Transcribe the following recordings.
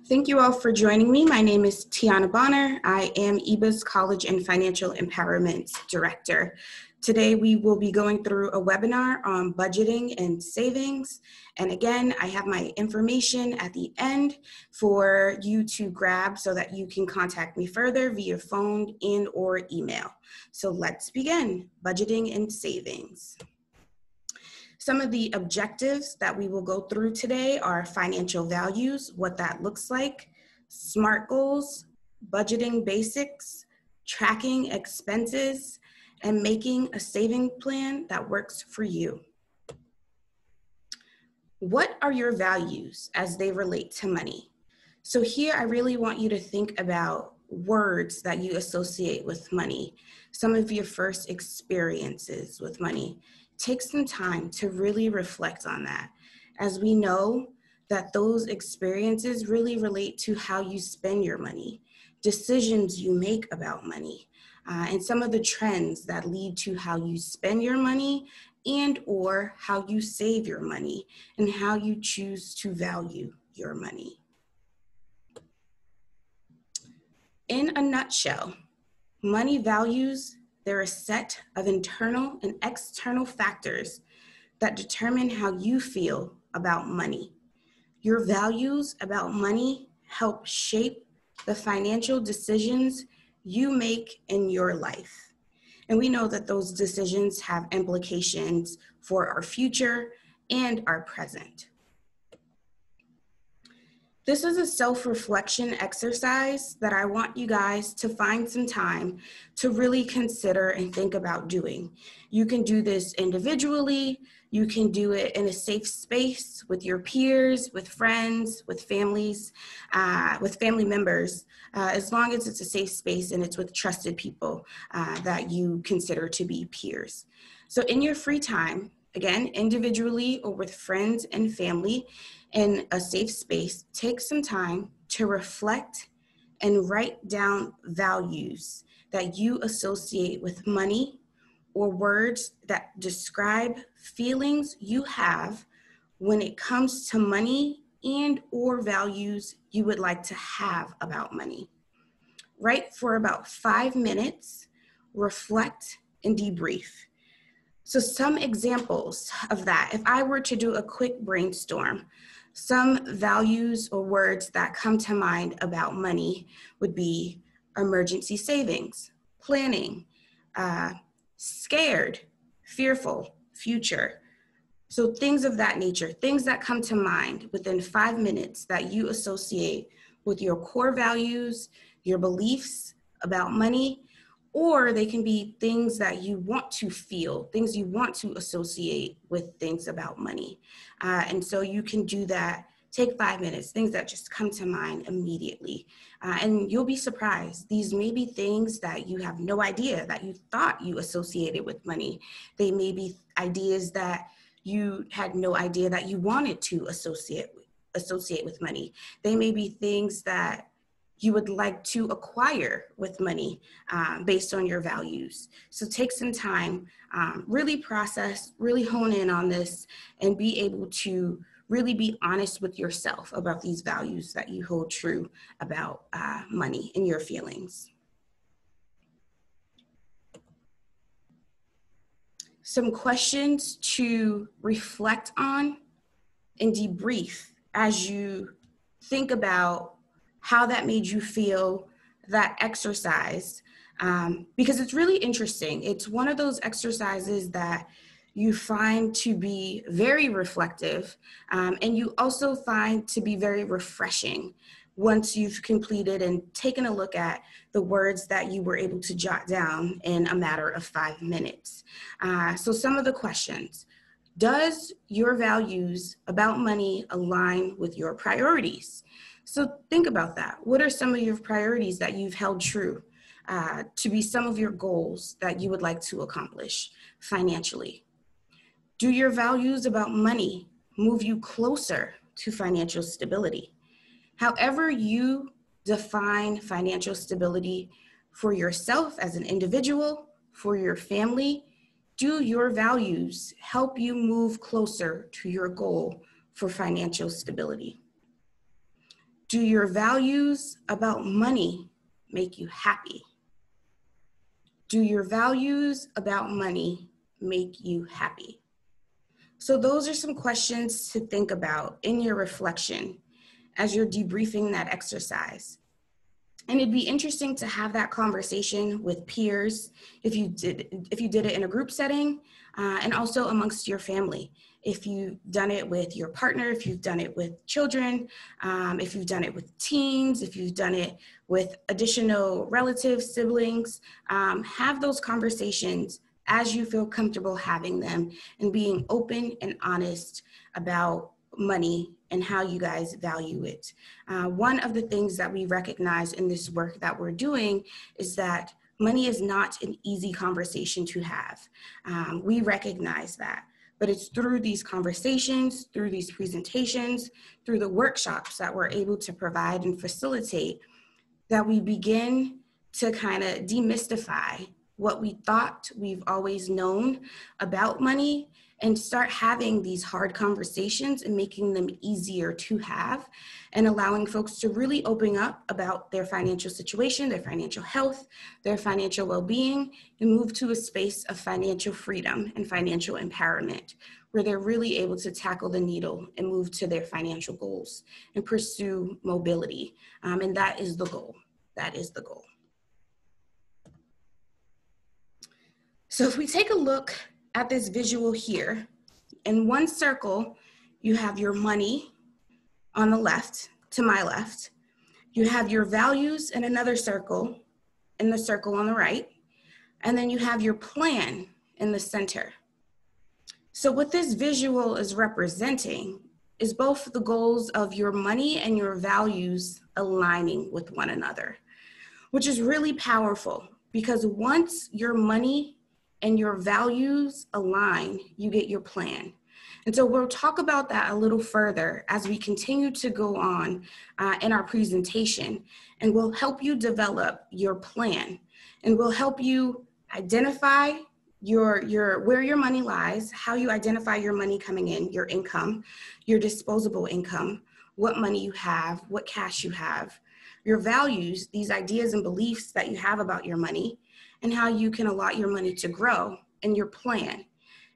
Thank you all for joining me. My name is Tiana Bonner. I am EBA's College and Financial Empowerment Director. Today we will be going through a webinar on budgeting and savings. And again, I have my information at the end for you to grab so that you can contact me further via phone and or email. So let's begin, budgeting and savings. Some of the objectives that we will go through today are financial values, what that looks like, SMART goals, budgeting basics, tracking expenses, and making a saving plan that works for you. What are your values as they relate to money? So here I really want you to think about words that you associate with money, some of your first experiences with money. Take some time to really reflect on that, as we know that those experiences really relate to how you spend your money, decisions you make about money, and some of the trends that lead to how you spend your money and or how you save your money and how you choose to value your money. In a nutshell, money values, they're a set of internal and external factors that determine how you feel about money. Your values about money help shape the financial decisions you make in your life. And we know that those decisions have implications for our future and our present. This is a self-reflection exercise that I want you guys to find some time to really consider and think about doing. You can do this individually, you can do it in a safe space with your peers, with friends, with families, with family members, as long as it's a safe space and it's with trusted people that you consider to be peers. So in your free time, again, individually or with friends and family, in a safe space, take some time to reflect and write down values that you associate with money or words that describe feelings you have when it comes to money and or values you would like to have about money. Write for about 5 minutes, reflect and debrief. So some examples of that, if I were to do a quick brainstorm, some values or words that come to mind about money would be emergency savings, planning, scared, fearful, future. So things of that nature, things that come to mind within 5 minutes that you associate with your core values, your beliefs about money, or they can be things that you want to feel, things you want to associate with things about money. And so you can do that, take 5 minutes, things that just come to mind immediately. And you'll be surprised. These may be things that you have no idea that you thought you associated with money. They may be ideas that you had no idea that you wanted to associate with money. They may be things that you would like to acquire with money based on your values. So take some time, really process, really hone in on this, and be able to really be honest with yourself about these values that you hold true about money and your feelings. Some questions to reflect on and debrief as you think about how that made you feel, that exercise, because it's really interesting. It's one of those exercises that you find to be very reflective, and you also find to be very refreshing once you've completed and taken a look at the words that you were able to jot down in a matter of 5 minutes. So some of the questions: does your values about money align with your priorities? So think about that. What are some of your priorities that you've held true to be some of your goals that you would like to accomplish financially? Do your values about money move you closer to financial stability? However you define financial stability for yourself as an individual, for your family, do your values help you move closer to your goal for financial stability? Do your values about money make you happy? Do your values about money make you happy? So those are some questions to think about in your reflection as you're debriefing that exercise. And it'd be interesting to have that conversation with peers if you did it in a group setting, and also amongst your family. If you've done it with your partner, if you've done it with children, if you've done it with teens, if you've done it with additional relatives, siblings, have those conversations as you feel comfortable having them and being open and honest about money and how you guys value it. One of the things that we recognize in this work that we're doing is that money is not an easy conversation to have. We recognize that, but it's through these conversations, through these presentations, through the workshops that we're able to provide and facilitate that we begin to kind of demystify what we thought we've always known about money and start having these hard conversations and making them easier to have and allowing folks to really open up about their financial situation, their financial health, their financial well-being, and move to a space of financial freedom and financial empowerment where they're really able to tackle the needle and move to their financial goals and pursue mobility. And that is the goal. That is the goal. So if we take a look at this visual here, in one circle, you have your money on the left, to my left. You have your values in another circle, in the circle on the right. And then you have your plan in the center. So what this visual is representing is both the goals of your money and your values aligning with one another, which is really powerful because once your money and your values align, you get your plan. And so we'll talk about that a little further as we continue to go on in our presentation, and we'll help you develop your plan, and we'll help you identify where your money lies, how you identify your money coming in, your income, your disposable income, what money you have, what cash you have, your values, these ideas and beliefs that you have about your money, and how you can allot your money to grow, and your plan,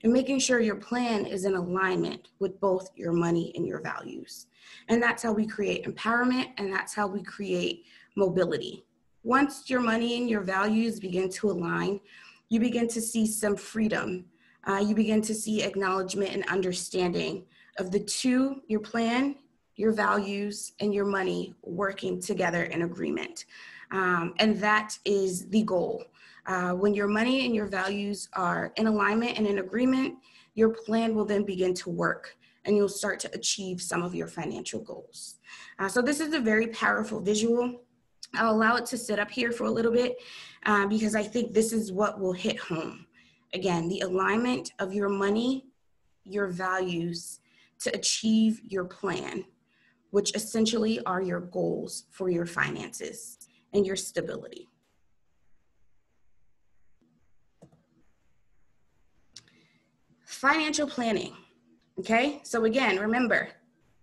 and making sure your plan is in alignment with both your money and your values. And that's how we create empowerment, and that's how we create mobility. Once your money and your values begin to align, you begin to see some freedom. You begin to see acknowledgement and understanding of the two, your plan, your values, and your money working together in agreement. And that is the goal. When your money and your values are in alignment and in agreement, your plan will then begin to work and you'll start to achieve some of your financial goals. So this is a very powerful visual. I'll allow it to sit up here for a little bit because I think this is what will hit home. Again, the alignment of your money, your values to achieve your plan, which essentially are your goals for your finances and your stability. Financial planning, okay? So again, remember,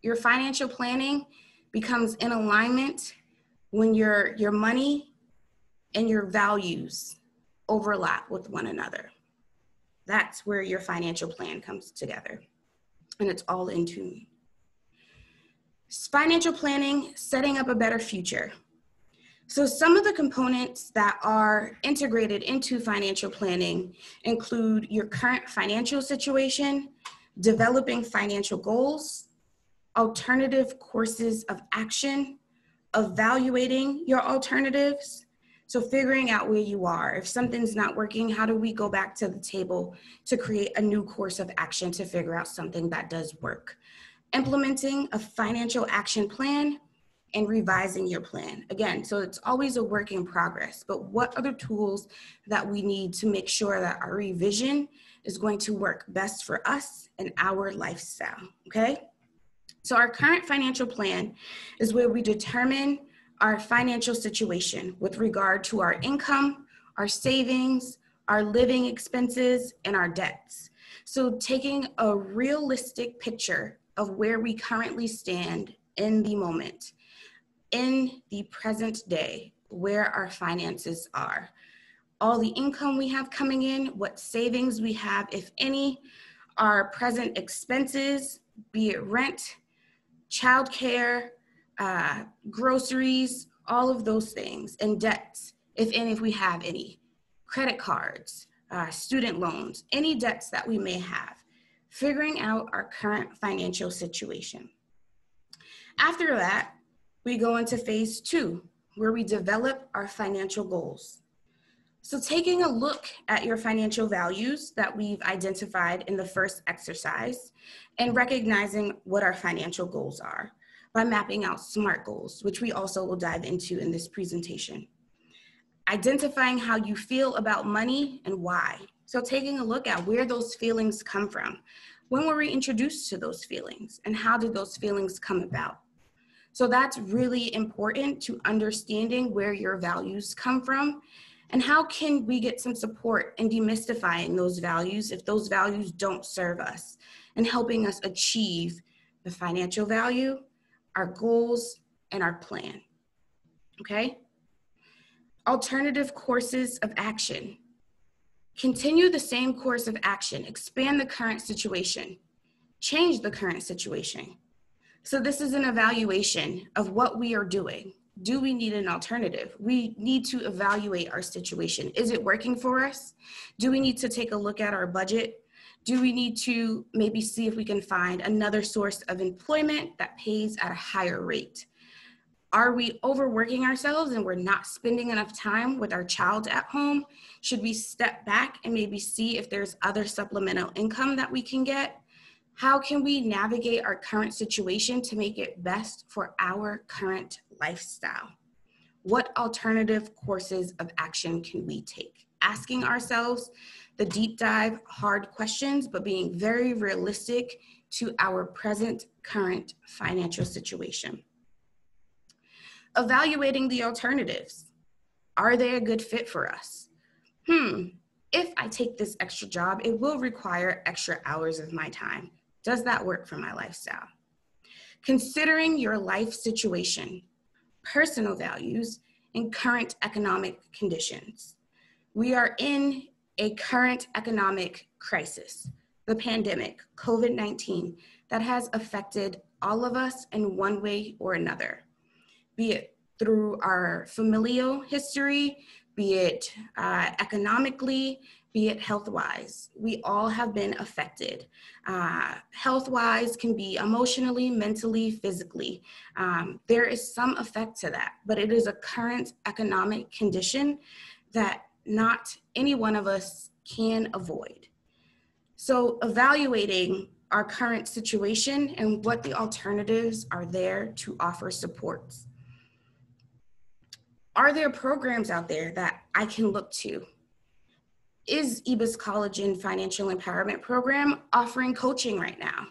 your financial planning becomes in alignment when your money and your values overlap with one another. That's where your financial plan comes together, and it's all in tune. Financial planning, setting up a better future. So some of the components that are integrated into financial planning include your current financial situation, developing financial goals, alternative courses of action, evaluating your alternatives. So figuring out where you are. If something's not working, how do we go back to the table to create a new course of action to figure out something that does work? Implementing a financial action plan and revising your plan. Again, so it's always a work in progress, but what are the tools that we need to make sure that our revision is going to work best for us and our lifestyle, okay? So our current financial plan is where we determine our financial situation with regard to our income, our savings, our living expenses, and our debts. So taking a realistic picture of where we currently stand in the moment. in the present day where our finances are. All the income we have coming in, what savings we have, if any, our present expenses, be it rent, childcare, groceries, all of those things, and debts, if any, if we have any, credit cards, student loans, any debts that we may have, figuring out our current financial situation. After that, we go into phase 2, where we develop our financial goals. So taking a look at your financial values that we've identified in the first exercise and recognizing what our financial goals are by mapping out SMART goals, which we also will dive into in this presentation. Identifying how you feel about money and why. So taking a look at where those feelings come from. When were we introduced to those feelings and how did those feelings come about? So that's really important to understanding where your values come from and how can we get some support in demystifying those values if those values don't serve us and helping us achieve the financial value, our goals, and our plan, okay? Alternative courses of action. Continue the same course of action, expand the current situation, change the current situation. So this is an evaluation of what we are doing. Do we need an alternative? We need to evaluate our situation. Is it working for us? Do we need to take a look at our budget? Do we need to maybe see if we can find another source of employment that pays at a higher rate? Are we overworking ourselves and we're not spending enough time with our child at home? Should we step back and maybe see if there's other supplemental income that we can get? How can we navigate our current situation to make it best for our current lifestyle? What alternative courses of action can we take? Asking ourselves the deep dive, hard questions, but being very realistic to our present current financial situation. Evaluating the alternatives. Are they a good fit for us? If I take this extra job, it will require extra hours of my time. Does that work for my lifestyle? Considering your life situation, personal values, and current economic conditions. We are in a current economic crisis, the pandemic, COVID-19, that has affected all of us in one way or another, be it through our familial history, be it economically, be it health-wise. We all have been affected. Health-wise can be emotionally, mentally, physically. There is some effect to that, but it is a current economic condition that not any one of us can avoid. So evaluating our current situation and what the alternatives are there to offer supports. Are there programs out there that I can look to? Is EBIS College and Financial Empowerment Program offering coaching right now?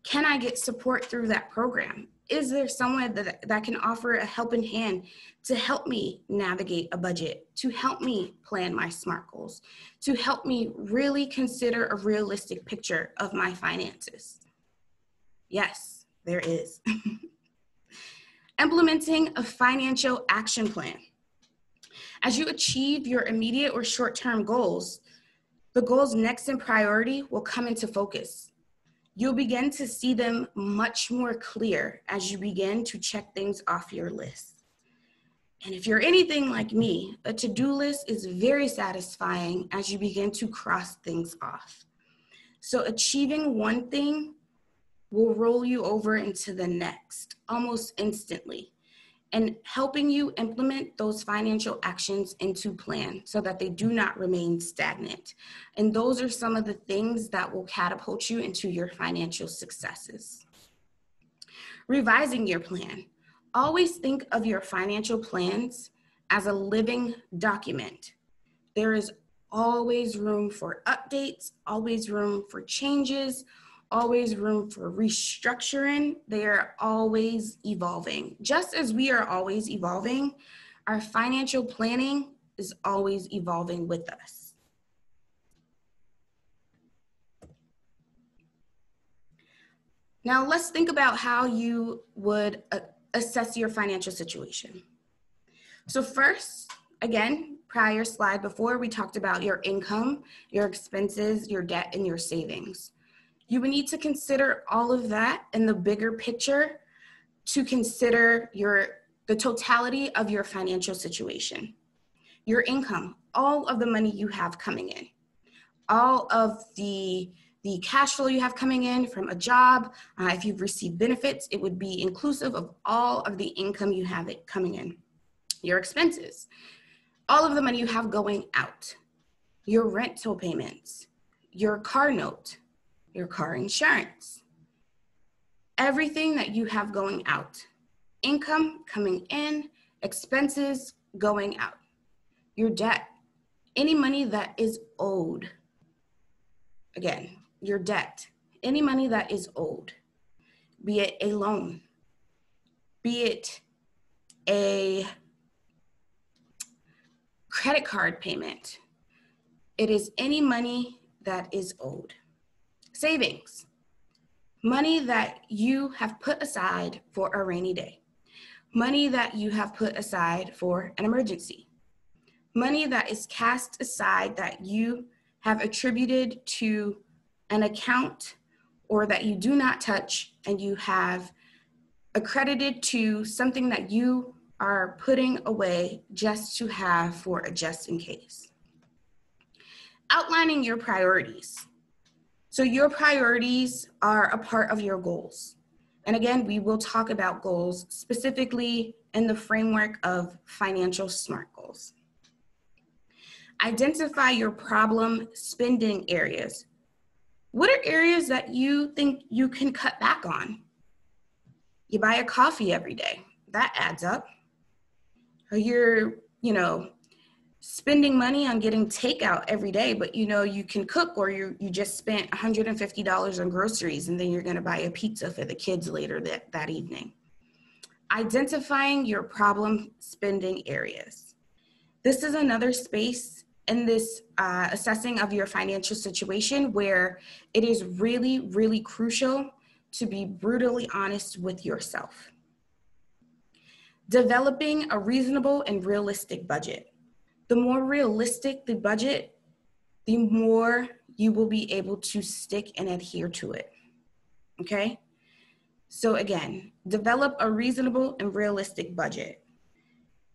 Can I get support through that program? Is there someone that can offer a helping hand to help me navigate a budget, to help me plan my SMART goals, to help me really consider a realistic picture of my finances? Yes, there is. Implementing a financial action plan. As you achieve your immediate or short-term goals, the goals next in priority will come into focus. You'll begin to see them much more clear as you begin to check things off your list. And if you're anything like me, a to-do list is very satisfying as you begin to cross things off. So achieving one thing will roll you over into the next almost instantly, and helping you implement those financial actions into plan so that they do not remain stagnant. And those are some of the things that will catapult you into your financial successes. Revising your plan. Always think of your financial plans as a living document. There is always room for updates, always room for changes, always room for restructuring. They are always evolving. Just as we are always evolving, our financial planning is always evolving with us. Now let's think about how you would assess your financial situation. So first, again, prior slide before, we talked about your income, your expenses, your debt, and your savings. You would need to consider all of that in the bigger picture to consider the totality of your financial situation. Your income, all of the money you have coming in, all of the cash flow you have coming in from a job. If you've received benefits, it would be inclusive of all of the income you have coming in. Your expenses, all of the money you have going out, your rental payments, your car note, your car insurance, everything that you have going out, income coming in, expenses going out, your debt, any money that is owed. Again, your debt, any money that is owed, be it a loan, be it a credit card payment. It is any money that is owed. Savings, money that you have put aside for a rainy day, money that you have put aside for an emergency, money that is cast aside that you have attributed to an account or that you do not touch and you have accredited to something that you are putting away just to have for a just in case. Outlining your priorities. So your priorities are a part of your goals. And again, we will talk about goals specifically in the framework of financial SMART goals. Identify your problem spending areas. What are areas that you think you can cut back on? You buy a coffee every day. That adds up. Or you're, spending money on getting takeout every day, but you can cook, or you just spent $150 on groceries and then you're going to buy a pizza for the kids later that evening. Identifying your problem spending areas. This is another space in this assessing of your financial situation where it is really, really crucial to be brutally honest with yourself. Developing a reasonable and realistic budget. The more realistic the budget, the more you will be able to stick and adhere to it, okay? So again, develop a reasonable and realistic budget.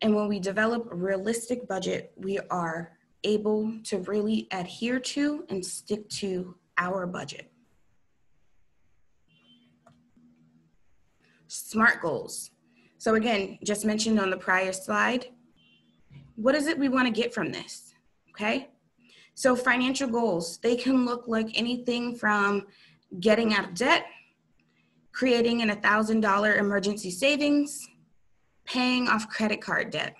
And when we develop a realistic budget, we are able to really adhere to and stick to our budget. SMART goals. So again, just mentioned on the prior slide, what is it we want to get from this, okay? So financial goals, they can look like anything from getting out of debt, creating an $1,000 emergency savings, paying off credit card debt.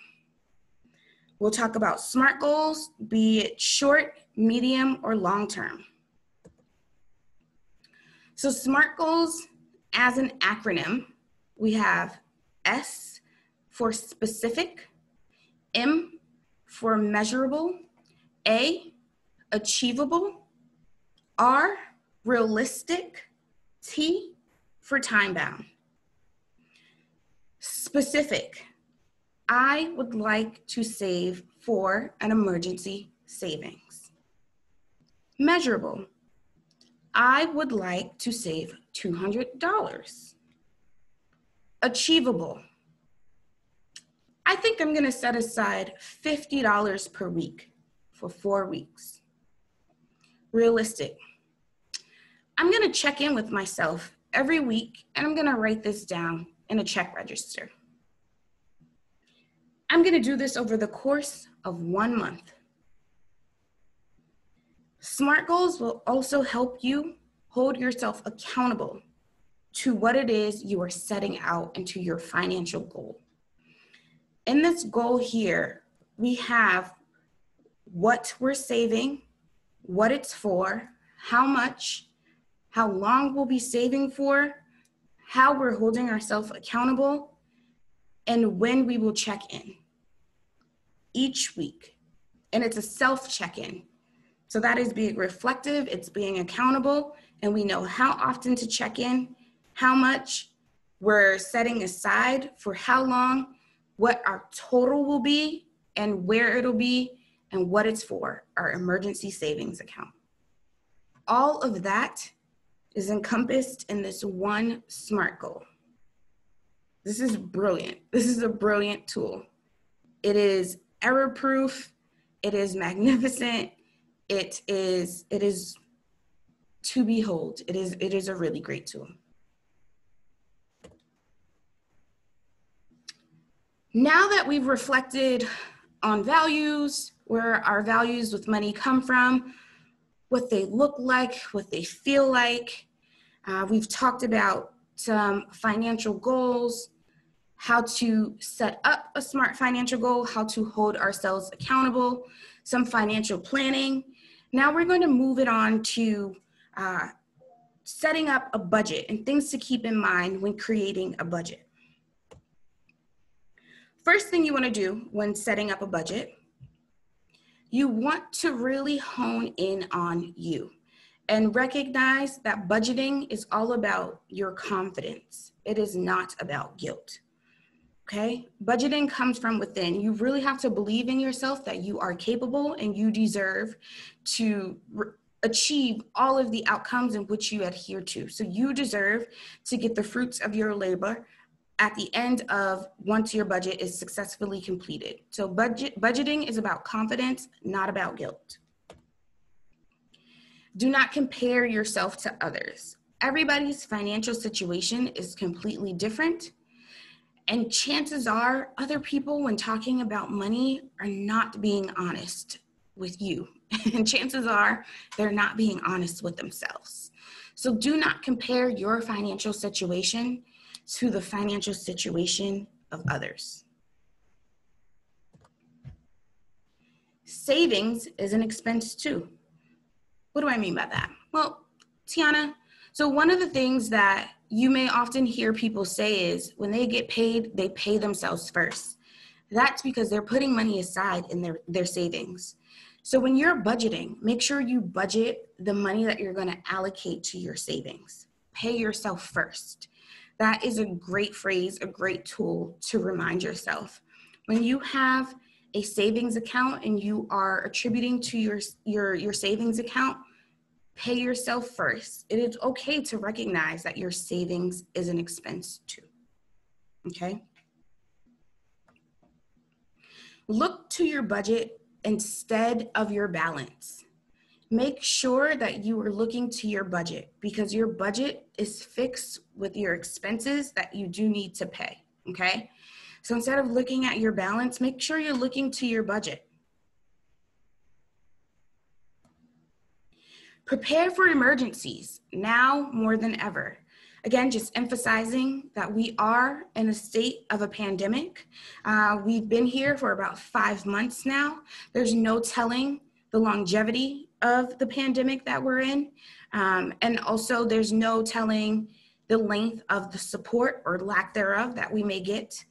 We'll talk about SMART goals, be it short, medium, or long-term. So SMART goals, as an acronym, we have S for specific, M for measurable, A, achievable, R, realistic, T for time-bound. Specific, I would like to save for an emergency savings. Measurable, I would like to save $200. Achievable, I think I'm gonna set aside $50 per week for 4 weeks. Realistic, I'm gonna check in with myself every week and I'm gonna write this down in a check register. I'm gonna do this over the course of 1 month. SMART goals will also help you hold yourself accountable to what it is you are setting out into your financial goal. In this goal here, we have what we're saving, what it's for, how much, how long we'll be saving for, how we're holding ourselves accountable, and when we will check in each week. And it's a self-check-in. So that is being reflective, it's being accountable, and we know how often to check in, how much, We're setting aside for how long, what our total will be, and where it'll be, and what it's for, our emergency savings account. All of that is encompassed in this one SMART goal. This is brilliant. This is a brilliant tool. It is error-proof. It is magnificent. It is to behold. It is a really great tool. Now that we've reflected on values, where our values with money come from, what they look like, what they feel like, we've talked about some financial goals, how to set up a SMART financial goal, how to hold ourselves accountable, some financial planning. Now we're going to move it on to setting up a budget and things to keep in mind when creating a budget. First thing you want to do when setting up a budget, you want to really hone in on you and recognize that budgeting is all about your confidence. It is not about guilt. Okay? Budgeting comes from within. You really have to believe in yourself that you are capable and you deserve to achieve all of the outcomes in which you adhere to. So you deserve to get the fruits of your labor at the end of once your budget is successfully completed. So budgeting is about confidence, not about guilt. Do not compare yourself to others. Everybody's financial situation is completely different. And chances are other people, when talking about money, are not being honest with you. And chances are they're not being honest with themselves. So do not compare your financial situation to the financial situation of others. Savings is an expense too. What do I mean by that? Well, Tiana, so one of the things that you may often hear people say is when they get paid, they pay themselves first. That's because they're putting money aside in their savings. So when you're budgeting, make sure you budget the money that you're going to allocate to your savings. Pay yourself first. That is a great phrase, a great tool to remind yourself. When you have a savings account and you are attributing to your savings account, pay yourself first. It is okay to recognize that your savings is an expense too, okay? Look to your budget instead of your balance. Make sure that you are looking to your budget because your budget is fixed with your expenses that you do need to pay, okay? So instead of looking at your balance, make sure you're looking to your budget. Prepare for emergencies now more than ever. Again, just emphasizing that we are in a state of a pandemic. We've been here for about 5 months now. There's no telling the longevity of the pandemic that we're in. And also there's no telling the length of the support or lack thereof that we may get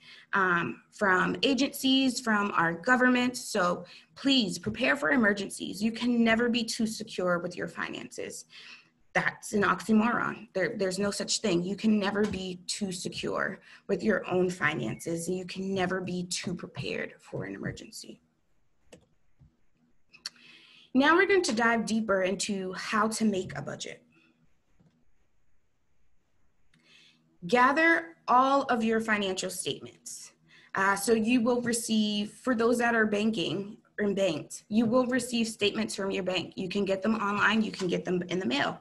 from agencies, from our government. So please prepare for emergencies. You can never be too secure with your finances. That's an oxymoron. There's no such thing. You can never be too secure with your own finances, and you can never be too prepared for an emergency. Now we're going to dive deeper into how to make a budget. Gather all of your financial statements. So you will receive, for those that are banking or banked, you will receive statements from your bank. You can get them online, you can get them in the mail.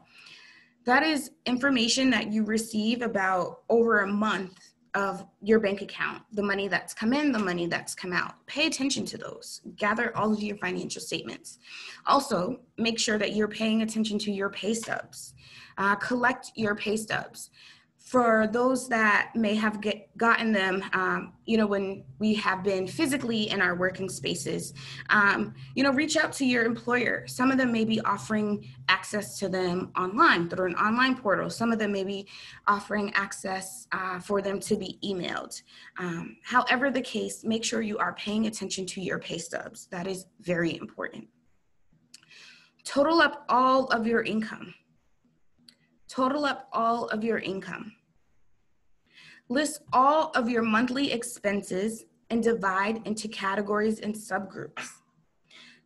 That is information that you receive about over a month of your bank account, the money that's come in, the money that's come out. Pay attention to those. Gather all of your financial statements. Also, make sure that you're paying attention to your pay stubs. Collect your pay stubs. For those that may have gotten them, when we have been physically in our working spaces, reach out to your employer. Some of them may be offering access to them online through an online portal. Some of them may be offering access for them to be emailed. However the case, make sure you are paying attention to your pay stubs. That is very important. Total up all of your income. Total up all of your income. List all of your monthly expenses and divide into categories and subgroups.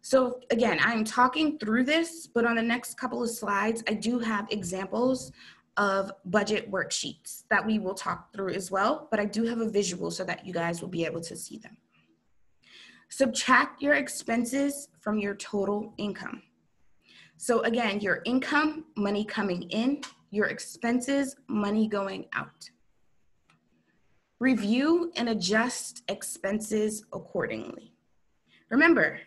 So again, I'm talking through this, but on the next couple of slides, I do have examples of budget worksheets that we will talk through as well, but I do have a visual so that you guys will be able to see them. Subtract your expenses from your total income. So again, your income, money coming in, your expenses, money going out. Review and adjust expenses accordingly. Remember,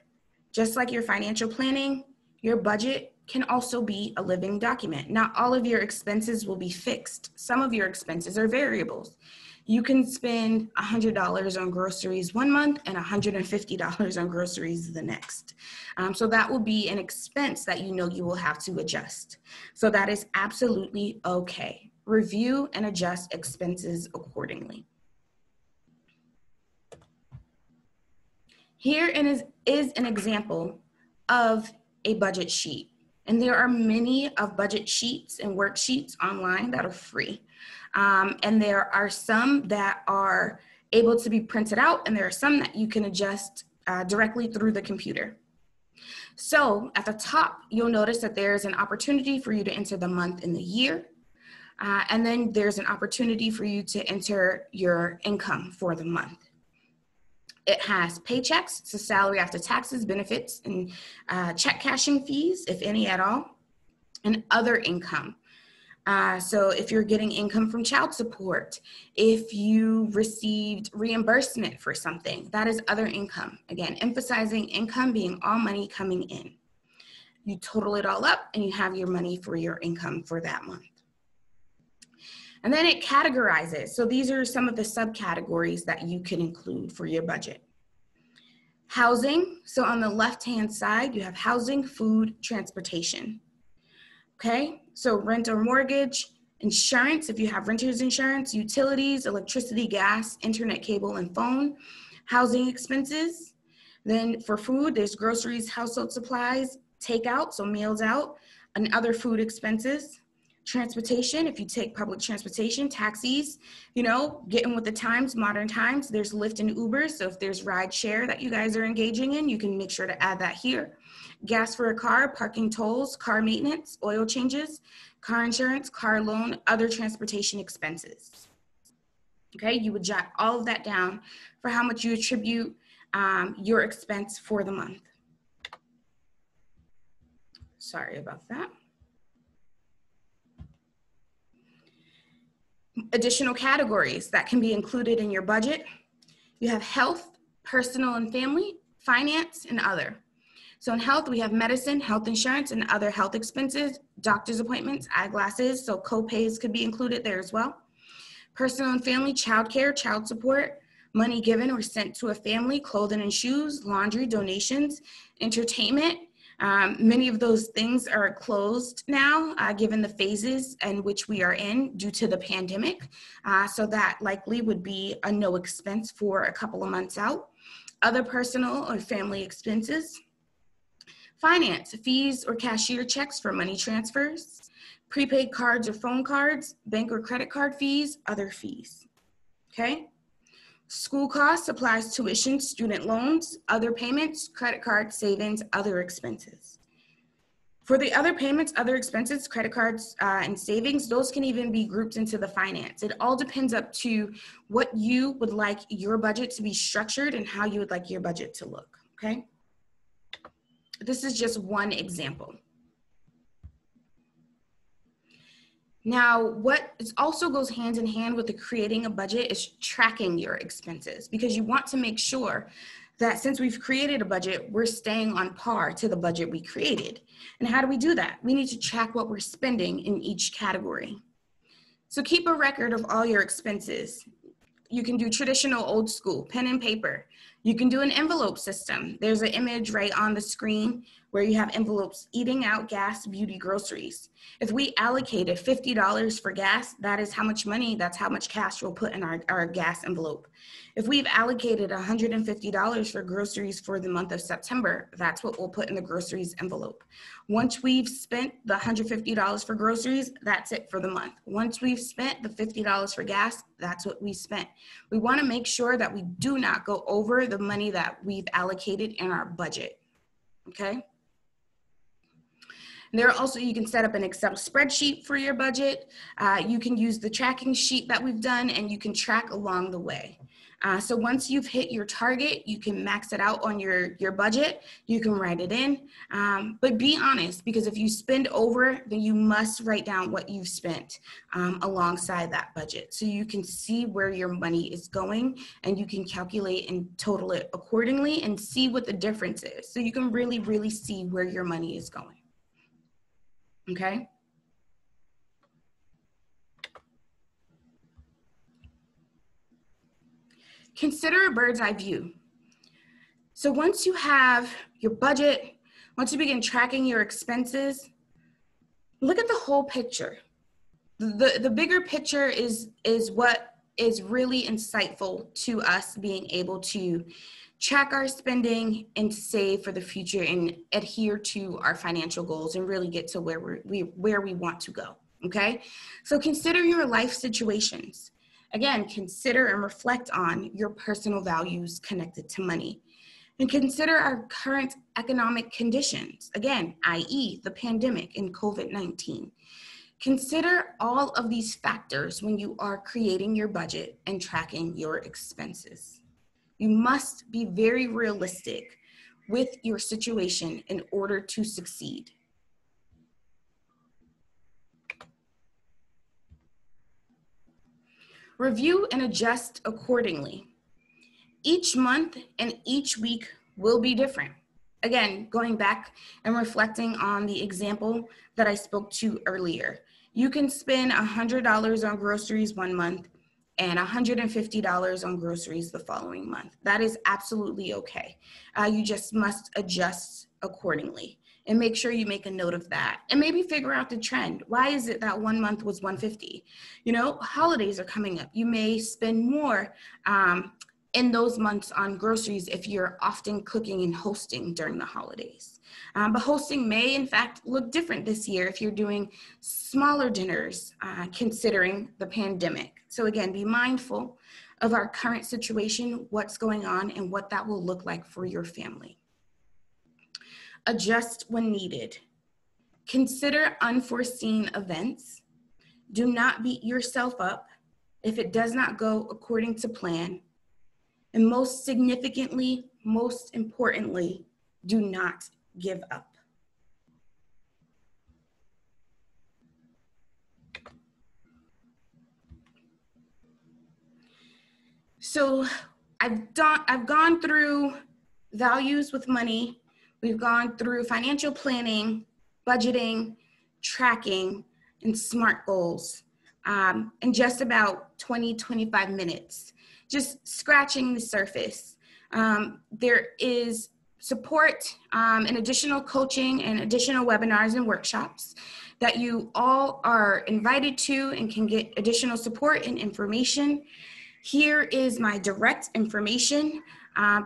just like your financial planning, your budget can also be a living document. Not all of your expenses will be fixed. Some of your expenses are variables. You can spend $100 on groceries one month and $150 on groceries the next. So that will be an expense that you know you will have to adjust. So that is absolutely okay. Review and adjust expenses accordingly. Here is an example of a budget sheet. And there are many of budget sheets and worksheets online that are free. And there are some that are able to be printed out, and there are some that you can adjust directly through the computer. So at the top, you'll notice that there's an opportunity for you to enter the month and the year. And then there's an opportunity for you to enter your income for the month. It has paychecks, so salary after taxes, benefits, and check cashing fees, if any at all, and other income. So if you're getting income from child support, if you received reimbursement for something, that is other income. Again, emphasizing income being all money coming in. You total it all up and you have your money for your income for that month. And then it categorizes. So these are some of the subcategories that you can include for your budget. Housing. So on the left-hand side, you have housing, food, transportation. Okay, so rent or mortgage, insurance, if you have renter's insurance, utilities, electricity, gas, internet, cable, and phone, housing expenses. Then for food, there's groceries, household supplies, takeout, so meals out, and other food expenses. Transportation, if you take public transportation, taxis, you know, getting with the times, modern times, there's Lyft and Uber. So if there's ride share that you guys are engaging in, you can make sure to add that here. Gas for a car, parking tolls, car maintenance, oil changes, car insurance, car loan, other transportation expenses. Okay, you would jot all of that down for how much you attribute your expense for the month. Sorry about that. Additional categories that can be included in your budget. You have health, personal and family, finance, and other. So in health, we have medicine, health insurance, and other health expenses, doctor's appointments, eyeglasses, so co-pays could be included there as well. Personal and family, childcare, child support, money given or sent to a family, clothing and shoes, laundry, donations, entertainment. Many of those things are closed now, given the phases in which we are in due to the pandemic. So that likely would be a no expense for a couple of months out. Other personal or family expenses. Finance, fees or cashier checks for money transfers. Prepaid cards or phone cards, bank or credit card fees, other fees. Okay? School costs, supplies, tuition, student loans, other payments, credit card, savings, other expenses. For the other payments, other expenses, credit cards, and savings, those can even be grouped into the finance. It all depends up to what you would like your budget to be structured and how you would like your budget to look, okay? This is just one example. Now, what also goes hand in hand with the creating a budget is tracking your expenses, because you want to make sure that since we've created a budget, we're staying on par to the budget we created. And how do we do that? We need to track what we're spending in each category. So keep a record of all your expenses. You can do traditional old school, pen and paper. You can do an envelope system. There's an image right on the screen where you have envelopes eating out, gas, beauty, groceries. If we allocated $50 for gas, that is how much money, that's how much cash we'll put in our gas envelope. If we've allocated $150 for groceries for the month of September, that's what we'll put in the groceries envelope. Once we've spent the $150 for groceries, that's it for the month. Once we've spent the $50 for gas, that's what we spent. We want to make sure that we do not go over the money that we've allocated in our budget, okay? And there are also, you can set up an Excel spreadsheet for your budget. You can use the tracking sheet that we've done, and you can track along the way. So once you've hit your target, you can max it out on your budget. You can write it in, but be honest, because if you spend over, then you must write down what you've spent alongside that budget. So you can see where your money is going, and you can calculate and total it accordingly and see what the difference is. So you can really, really see where your money is going. Okay? Consider a bird's eye view. So once you have your budget, once you begin tracking your expenses, look at the whole picture. The bigger picture is what is really insightful to us being able to track our spending and save for the future and adhere to our financial goals and really get to where we want to go, okay? So consider your life situations. Again, consider and reflect on your personal values connected to money. And consider our current economic conditions, again, i.e. the pandemic and COVID-19. Consider all of these factors when you are creating your budget and tracking your expenses. You must be very realistic with your situation in order to succeed. Review and adjust accordingly. Each month and each week will be different. Again, going back and reflecting on the example that I spoke to earlier. You can spend $100 on groceries one month and $150 on groceries the following month. That is absolutely okay. You just must adjust accordingly and make sure you make a note of that and maybe figure out the trend. Why is it that one month was $150? You know, holidays are coming up. You may spend more in those months on groceries if you're often cooking and hosting during the holidays. But hosting may in fact look different this year if you're doing smaller dinners considering the pandemic. So again, be mindful of our current situation, what's going on, and what that will look like for your family. Adjust when needed. Consider unforeseen events. Do not beat yourself up if it does not go according to plan. And most significantly, most importantly, do not give up. So I've gone through values with money. We've gone through financial planning, budgeting, tracking, and SMART goals in just about 20-25 minutes, just scratching the surface. There is support and additional coaching and additional webinars and workshops that you all are invited to and can get additional support and information. Here is my direct information.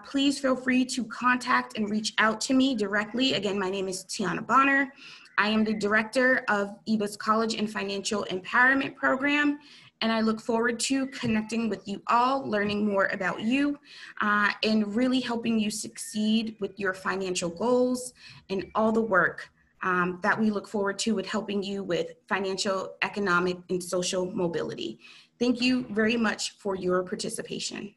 Please feel free to contact and reach out to me directly. Again, my name is Tiana Bonner. I am the director of EVA's College and Financial Empowerment Program, and I look forward to connecting with you all, learning more about you, and really helping you succeed with your financial goals and all the work that we look forward to with helping you with financial, economic, and social mobility. Thank you very much for your participation.